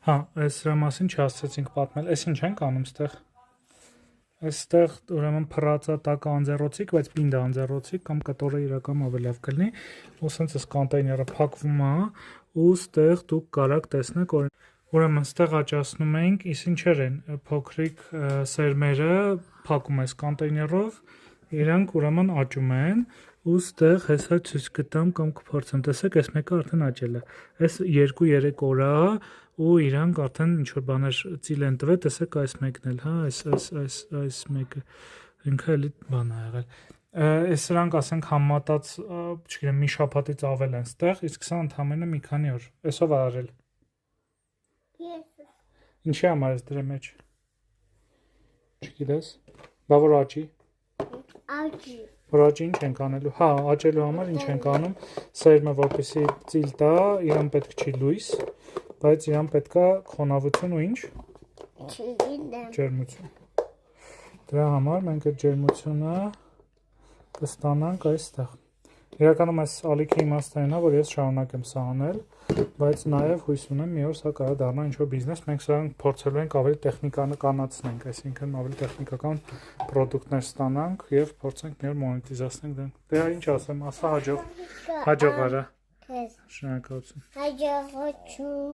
Հա, այս դրա մասին չհասցրեցինք պատմել։ Էս ինչ ենք անում ստեղ։ Այստեղ ուրեմն փռածա տակը անձեռոցիկ, բայց պինդը անձեռոցիկ կամ կտորը իրական ավելի լավ կլինի։ Ու սենց էս կոնտեյները փակվում է, ու ստեղ դուք կարաք տեսնեք, ուրեմն ստեղ աճացնում ենք, իս ինչեր են, փոքրիկ սերմերը փակում ես կոնտեյներով, իրանք ուրեմն աճում են, ու ստեղ հեսա ցույց կտամ կամ կփորձեմ, տեսեք, այս մեկը արդեն աճել է։ Այս 2-3 օր է, ու իրանք արդեն ինչ որ բաներ ծիլ են տվել, տեսեք այս մեկն էլ, հա, այս մեկը ինքը էլի բան ա եղել։ Այս սրանք ասենք համատած, չգիտեմ, մի շաբաթից ավել են ստեղ, իսկ սա ընդամենը մի քանի օր։ Էսով ա արել։ Ինչի համար ես դրա մեջ։ Չգիտես։ Բա որ աճի։ Աճի։ Որ աճի ինչ ենք անելու։ Հա, աճելու համար ինչ ենք անում։ Սերմը որպեսի ծիլ տա, իրան պետք չի լույս, բայց իրան պետքա խոնավություն ու ինչ։ Չգիտեմ։ Ջերմություն։ Դրա համար մենք այդ ջերմությունը կստանանք այստեղ։ Իրականում այս ալիքի իմաստն այն է, որ ես շարունակեմ սա անել, բայց նաև հույս ունեմ մի օր սա կարող դառնա ինչ-որ բիզնես, մենք սրանք փորձելու ենք ավելի տեխնիկանանցնենք, այսինքն ավելի տեխնիկական պրոդուկտներ ստանանք եւ փորձենք մի օր մոնետիզացնենք դրանք։ Դե ինչ ասեմ, ասա հաջող արա։ Շնորհակալություն։ Հաջողություն։